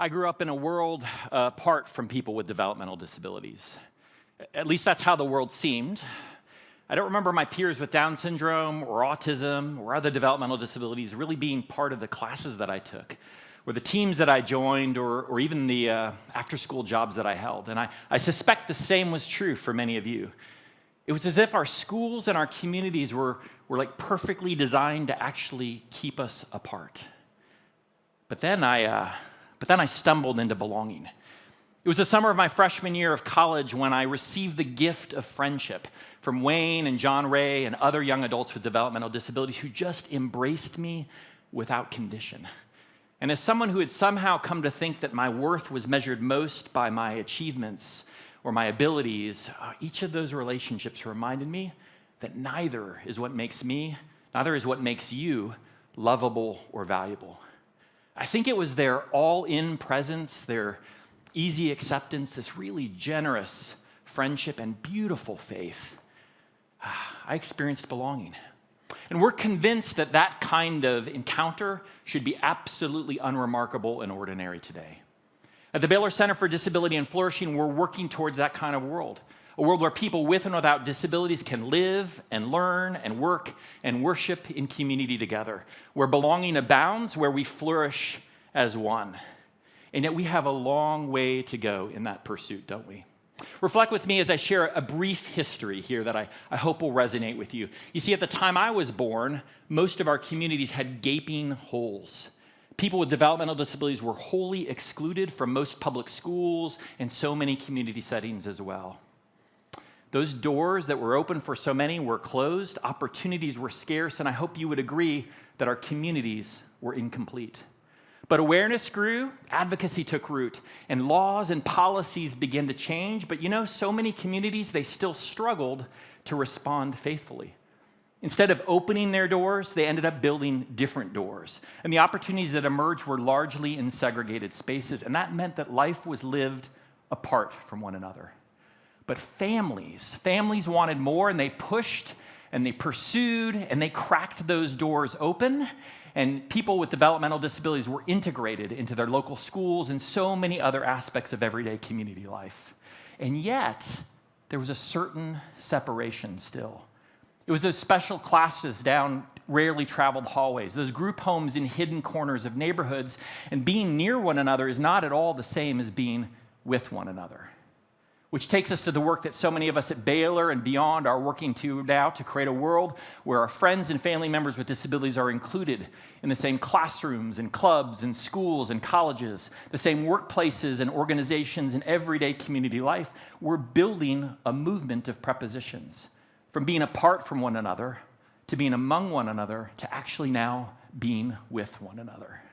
I grew up in a world apart from people with developmental disabilities. At least that's how the world seemed. I don't remember my peers with Down syndrome or autism or other developmental disabilities really being part of the classes that I took, or the teams that I joined, or even the after-school jobs that I held. And I suspect the same was true for many of you. It was as if our schools and our communities were like perfectly designed to actually keep us apart. But then I stumbled into belonging. It was the summer of my freshman year of college when I received the gift of friendship from Wayne and John Ray and other young adults with developmental disabilities who just embraced me without condition. And as someone who had somehow come to think that my worth was measured most by my achievements or my abilities, each of those relationships reminded me that neither is what makes me, neither is what makes you lovable or valuable. I think it was their all-in presence, their easy acceptance, this really generous friendship and beautiful faith. I experienced belonging. And we're convinced that that kind of encounter should be absolutely unremarkable and ordinary today. At the Baylor Center for Disability and Flourishing, we're working towards that kind of world. A world where people with and without disabilities can live and learn and work and worship in community together, where belonging abounds, where we flourish as one. And yet we have a long way to go in that pursuit, don't we? Reflect with me as I share a brief history here that I hope will resonate with you. You see, at the time I was born, most of our communities had gaping holes. People with developmental disabilities were wholly excluded from most public schools and so many community settings as well. Those doors that were open for so many were closed, opportunities were scarce, and I hope you would agree that our communities were incomplete. But awareness grew, advocacy took root, and laws and policies began to change. But you know, so many communities, they still struggled to respond faithfully. Instead of opening their doors, they ended up building different doors. And the opportunities that emerged were largely in segregated spaces, and that meant that life was lived apart from one another. But families wanted more, and they pushed, and they pursued, and they cracked those doors open. And people with developmental disabilities were integrated into their local schools and so many other aspects of everyday community life. And yet, there was a certain separation still. It was those special classes down rarely traveled hallways, those group homes in hidden corners of neighborhoods, and being near one another is not at all the same as being with one another. Which takes us to the work that so many of us at Baylor and beyond are working to now to create a world where our friends and family members with disabilities are included in the same classrooms and clubs and schools and colleges, the same workplaces and organizations and everyday community life. We're building a movement of prepositions, from being apart from one another to being among one another to actually now being with one another.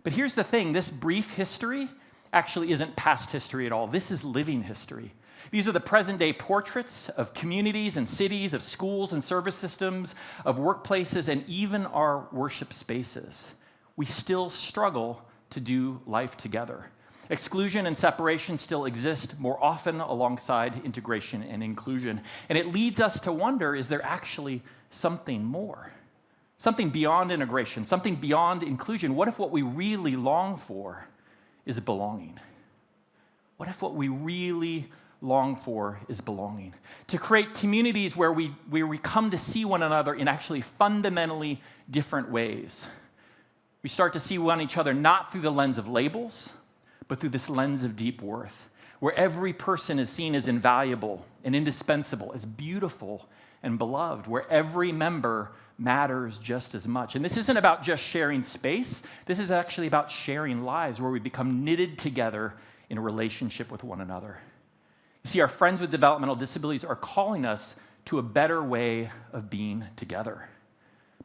But here's the thing, this brief history actually isn't past history at all. This is living history. These are the present-day portraits of communities and cities, of schools and service systems, of workplaces, and even our worship spaces. We still struggle to do life together. Exclusion and separation still exist more often alongside integration and inclusion. And it leads us to wonder, is there actually something more? Something beyond integration, something beyond inclusion? What if what we really long for is belonging? What if what we really long for is belonging? To create communities where we come to see one another in actually fundamentally different ways. We start to see each other not through the lens of labels, but through this lens of deep worth, where every person is seen as invaluable and indispensable, as beautiful and beloved, where every member matters just as much. And this isn't about just sharing space. This is actually about sharing lives, where we become knitted together in a relationship with one another. You see, our friends with developmental disabilities are calling us to a better way of being together.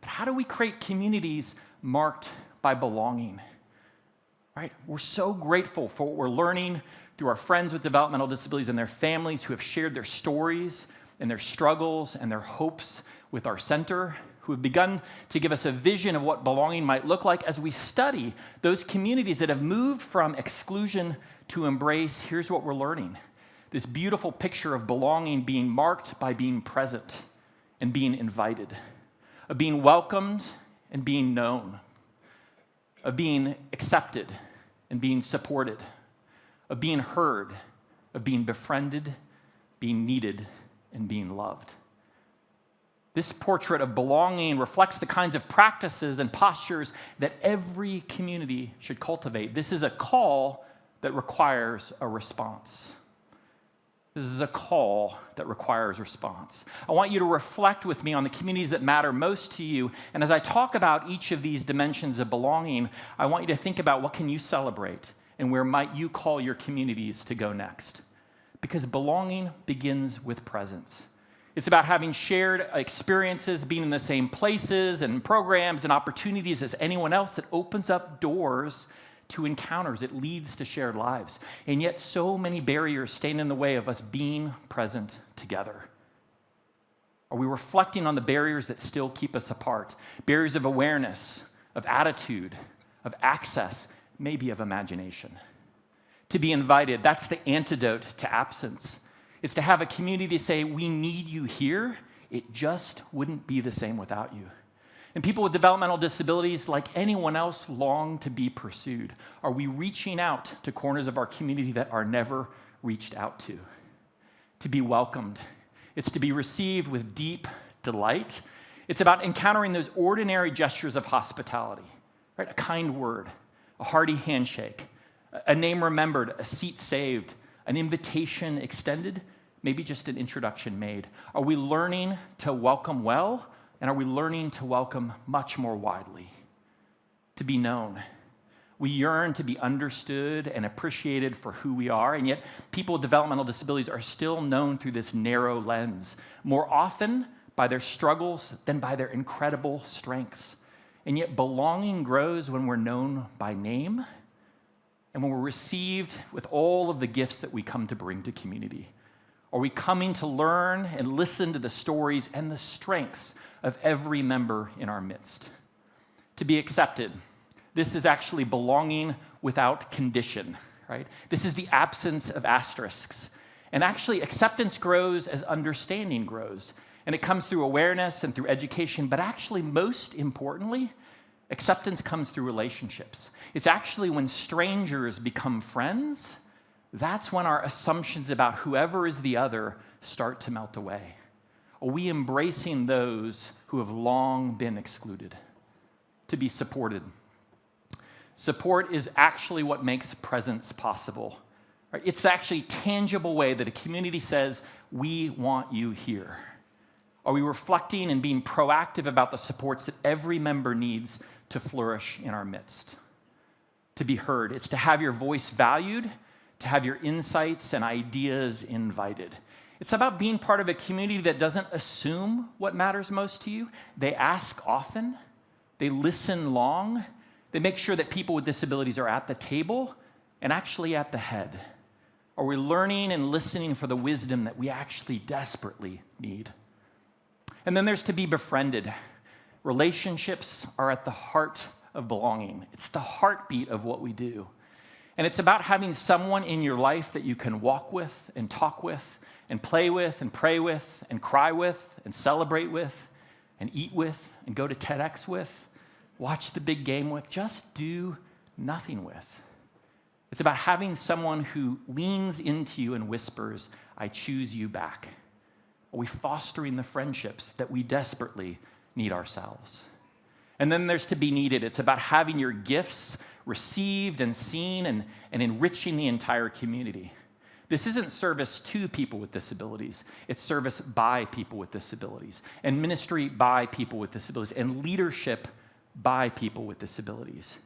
But how do we create communities marked by belonging? Right? We're so grateful for what we're learning through our friends with developmental disabilities and their families who have shared their stories and their struggles and their hopes with our center, who have begun to give us a vision of what belonging might look like as we study those communities that have moved from exclusion to embrace. Here's what we're learning. This beautiful picture of belonging being marked by being present and being invited, of being welcomed and being known, of being accepted and being supported, of being heard, of being befriended, being needed, and being loved. This portrait of belonging reflects the kinds of practices and postures that every community should cultivate. This is a call that requires a response. This is a call that requires response. I want you to reflect with me on the communities that matter most to you. And as I talk about each of these dimensions of belonging, I want you to think about what can you celebrate and where might you call your communities to go next. Because belonging begins with presence. It's about having shared experiences, being in the same places and programs and opportunities as anyone else. That opens up doors to encounters. It leads to shared lives. And yet so many barriers stand in the way of us being present together. Are we reflecting on the barriers that still keep us apart? Barriers of awareness, of attitude, of access, maybe of imagination. To be invited, that's the antidote to absence. It's to have a community to say, we need you here. It just wouldn't be the same without you. And people with developmental disabilities, like anyone else, long to be pursued. Are we reaching out to corners of our community that are never reached out to? To be welcomed. It's to be received with deep delight. It's about encountering those ordinary gestures of hospitality, right? A kind word, a hearty handshake, a name remembered, a seat saved, an invitation extended, maybe just an introduction made. Are we learning to welcome well, and are we learning to welcome much more widely? To be known. We yearn to be understood and appreciated for who we are, and yet people with developmental disabilities are still known through this narrow lens, more often by their struggles than by their incredible strengths. And yet belonging grows when we're known by name and when we're received with all of the gifts that we come to bring to community. Are we coming to learn and listen to the stories and the strengths of every member in our midst? To be accepted. This is actually belonging without condition, right? This is the absence of asterisks. And actually, acceptance grows as understanding grows. And it comes through awareness and through education, but actually, most importantly, acceptance comes through relationships. It's actually when strangers become friends, that's when our assumptions about whoever is the other start to melt away. Are we embracing those who have long been excluded? To be supported. Support is actually what makes presence possible. Right? It's the actually tangible way that a community says, we want you here. Are we reflecting and being proactive about the supports that every member needs to flourish in our midst? To be heard. It's to have your voice valued, to have your insights and ideas invited. It's about being part of a community that doesn't assume what matters most to you. They ask often. They listen long. They make sure that people with disabilities are at the table and actually at the head. Are we learning and listening for the wisdom that we actually desperately need? And then there's to be befriended. Relationships are at the heart of belonging. It's the heartbeat of what we do. And it's about having someone in your life that you can walk with and talk with and play with and pray with and cry with and celebrate with and eat with and go to TEDx with, watch the big game with, just do nothing with. It's about having someone who leans into you and whispers, I choose you back. Are we fostering the friendships that we desperately need ourselves? And then there's to be needed. It's about having your gifts received and seen and enriching the entire community. This isn't service to people with disabilities. It's service by people with disabilities, and ministry by people with disabilities, and leadership by people with disabilities.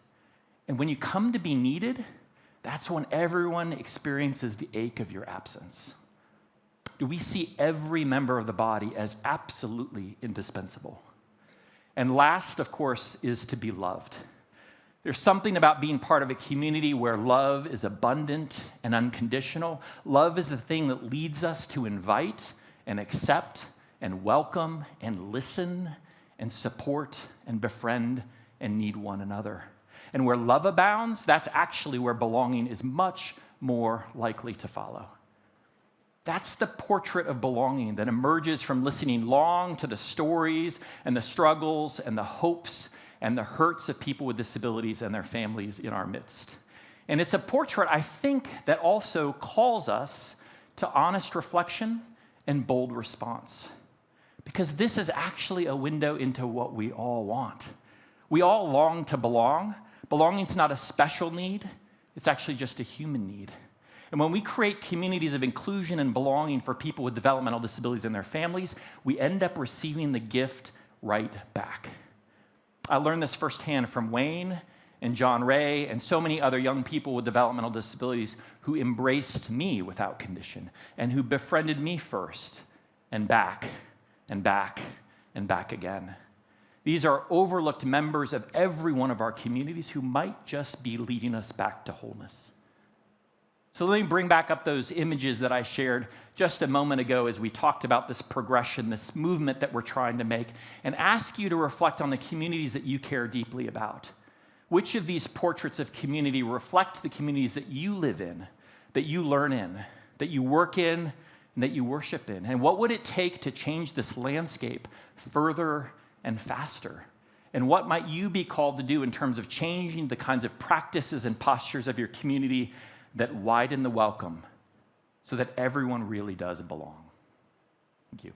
And when you come to be needed, that's when everyone experiences the ache of your absence. Do we see every member of the body as absolutely indispensable? And last, of course, is to be loved. There's something about being part of a community where love is abundant and unconditional. Love is the thing that leads us to invite and accept and welcome and listen and support and befriend and need one another. And where love abounds, that's actually where belonging is much more likely to follow. That's the portrait of belonging that emerges from listening long to the stories and the struggles and the hopes and the hurts of people with disabilities and their families in our midst. And it's a portrait, I think, that also calls us to honest reflection and bold response. Because this is actually a window into what we all want. We all long to belong. Belonging's not a special need, it's actually just a human need. And when we create communities of inclusion and belonging for people with developmental disabilities and their families, we end up receiving the gift right back. I learned this firsthand from Wayne and John Ray and so many other young people with developmental disabilities who embraced me without condition and who befriended me first and back and back and back again. These are overlooked members of every one of our communities who might just be leading us back to wholeness. So let me bring back up those images that I shared just a moment ago as we talked about this progression, this movement that we're trying to make, and ask you to reflect on the communities that you care deeply about. Which of these portraits of community reflect the communities that you live in, that you learn in, that you work in, and that you worship in? And what would it take to change this landscape further and faster? And what might you be called to do in terms of changing the kinds of practices and postures of your community that widen the welcome so that everyone really does belong? Thank you.